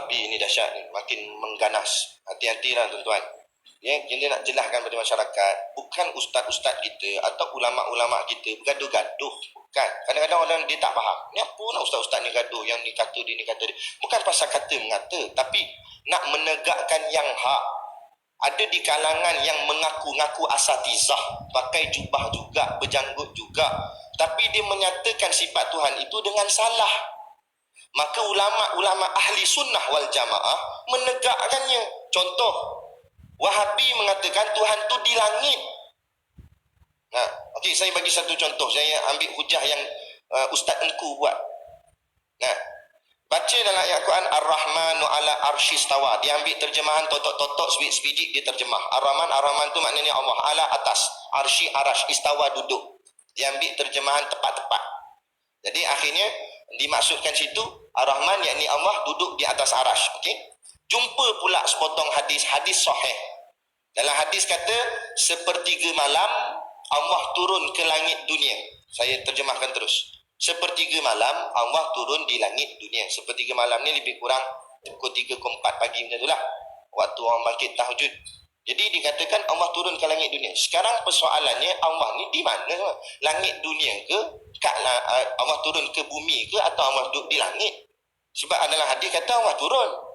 Wahabi ni dahsyat ni, makin mengganas. Hati-hatilah tuan-tuan. Ya, kita nak jelaskan pada masyarakat, bukan ustaz-ustaz kita atau ulama-ulama kita bergaduh-gaduh. Bukan. Kadang-kadang orang dia tak faham. Ni apa nak ustaz-ustaz ni gaduh, yang ni kata dia, ni kata dia. Bukan pasal kata mengata, tapi nak menegakkan yang hak. Ada di kalangan yang mengaku-ngaku asatizah, pakai jubah juga, berjanggut juga, tapi dia menyatakan sifat Tuhan itu dengan salah. Maka ulama-ulama ahli sunnah wal jamaah menegakkannya. Contoh, Wahabi mengatakan Tuhan tu di langit. Okey, saya bagi satu contoh. Saya ambil hujah yang Ustaz Engku buat. Baca dalam ayat Quran Ar-Rahmanu ala arsyistawa. Dia ambil terjemahan totok-totok sebiji dia terjemah. Ar-Rahman, Ar-Rahman tu maknanya Allah. Ala atas, arsy arash, istawa duduk. Dia ambil terjemahan tepat-tepat. Jadi akhirnya dimaksudkan situ Ar-Rahman yakni Allah duduk di atas arash. Okey. Jumpa pula sepotong hadis sahih. Dalam hadis kata sepertiga malam Allah turun ke langit dunia. Saya terjemahkan terus. Sepertiga malam Allah turun di langit dunia. Sepertiga malam ni lebih kurang pukul 3 ke 4 pagi macam itulah. Waktu orang bangkit tahajud. Jadi dikatakan Allah turun ke langit dunia. Sekarang persoalannya Allah ni di mana? Langit dunia ke? Allah turun ke bumi ke? Atau Allah duduk di langit? Sebab adalah hadis kata Allah turun.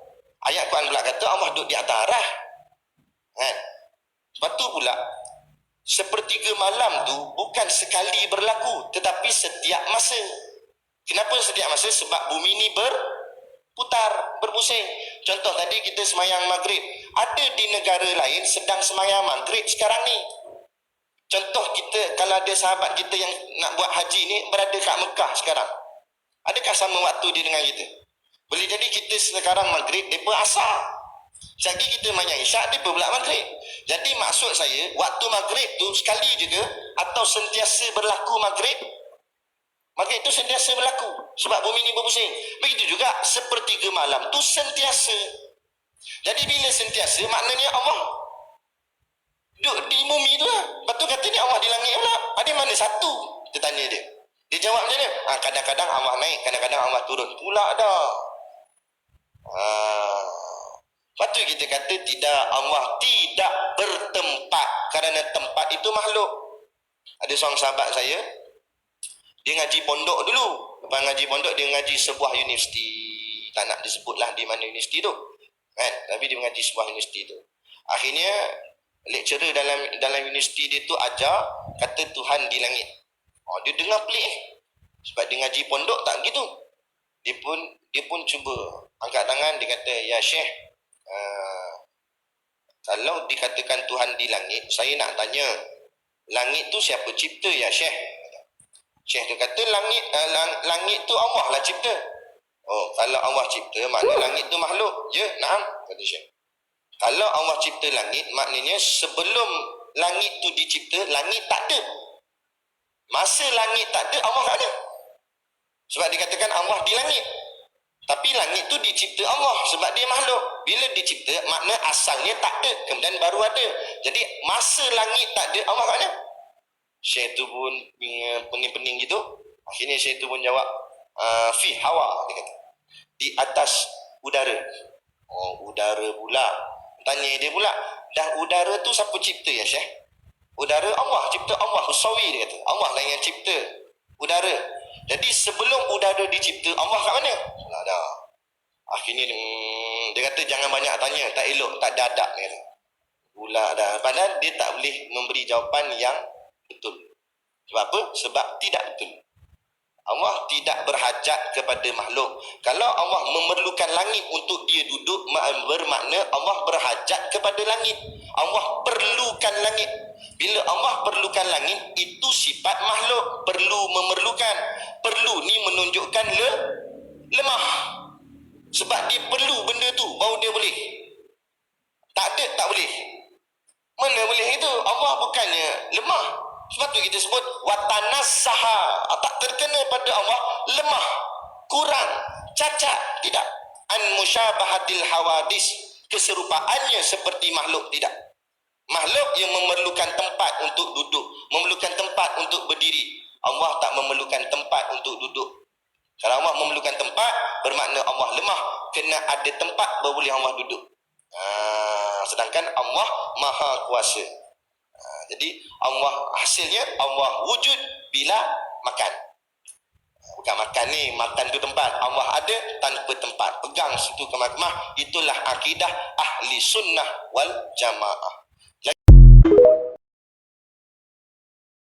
Ayat Quran pula kata Allah duduk di atas arah. Kan? Sebab tu pula sepertiga malam tu bukan sekali berlaku, tetapi setiap masa. Kenapa setiap masa? Sebab bumi ni berputar, berpusing. Contoh tadi kita semayang maghrib. Ada di negara lain sedang semayang maghrib sekarang ni. Contoh kita, kalau ada sahabat kita yang nak buat haji ni berada kat Mekah sekarang. Adakah sama waktu dia dengan kita? Boleh jadi kita sekarang maghrib, mereka asar. Sekali kita mayang isyak, mereka pula maghrib. Jadi maksud saya, waktu maghrib tu sekali je ke? Atau sentiasa berlaku maghrib? Maghrib tu sentiasa berlaku. Sebab bumi ni berpusing. Begitu juga sepertiga malam tu sentiasa. Jadi bila sentiasa, maknanya Allah duduk di bumi tu lah. Lepas tu kata ni Allah di langit pula. Ada mana satu? Kita tanya dia. Dia jawab macam mana? Kadang-kadang Allah naik, kadang-kadang Allah turun. Pula dah. Lepas tu kita kata tidak, Allah tidak bertempat. Kerana tempat itu makhluk. Ada seorang sahabat saya, dia ngaji pondok dulu. Lepas ngaji pondok, dia ngaji sebuah universiti. Tak nak disebutlah di mana universiti tu. Kan? Tapi dia mengaji sebuah universiti tu. Akhirnya lecturer dalam universiti dia tu ajar kata Tuhan di langit. Dia dengar pelik sebab dia ngaji pondok tak gitu. Dia pun cuba angkat tangan, dia kata, ya Syekh, kalau dikatakan Tuhan di langit, saya nak tanya, langit tu siapa cipta ya Syekh? Syekh tu kata langit tu Allah lah cipta. Kalau Allah cipta, maknanya langit tu makhluk. Ya, naam, kata Syekh. Kalau Allah cipta langit, maknanya sebelum langit tu dicipta, langit tak ada. Masa langit tak ada, Allah tak ada. Sebab dikatakan Allah di langit. Tapi langit tu dicipta Allah sebab dia makhluk. Bila dicipta, makna asalnya tak ada, kemudian baru ada. Jadi masa langit tak ada, Allah tak ada. Syekh tu pun pening-pening gitu. Akhirnya Syekh tu pun jawab, fi hawa, dia kata, di atas udara. Udara pula. Tanya dia pula, dah udara tu siapa cipta ya Syekh? Udara Allah, cipta Allah, Husawi, dia kata. Allah lah yang cipta udara. Jadi sebelum udara dicipta, Allah kat mana? Dah. Akhirnya dia kata jangan banyak tanya, tak elok, tak ada adab, dia kata. Pula dah. Padahal dia tak boleh memberi jawapan yang betul. Sebab apa? Sebab tidak betul. Allah tidak berhajat kepada makhluk. Kalau Allah memerlukan langit untuk dia duduk, bermakna Allah berhajat kepada langit. Allah perlukan langit. Bila Allah perlukan langit, itu sifat makhluk. Perlu, memerlukan. Perlu ni menunjukkan lemah. Sebab dia perlu benda tu, baru dia boleh. Tak ada, tak boleh. Mana boleh itu? Allah bukannya lemah. Sebab tu kita sebut watanazzaha, tak terkena pada Allah lemah, kurang, cacat, tidak. An musyabahatil hawadis, keserupaannya seperti makhluk, tidak. Makhluk yang memerlukan tempat untuk duduk, memerlukan tempat untuk berdiri. Allah tak memerlukan tempat untuk duduk. Kalau Allah memerlukan tempat, bermakna Allah lemah, kena ada tempat baru boleh Allah duduk. Sedangkan Allah maha kuasa. Jadi Allah, hasilnya Allah wujud bila makan. Bukan makan ni, makan tu tempat. Allah ada tanpa tempat. Pegang situ kemah-kemah. Itulah akidah ahli sunnah wal jamaah.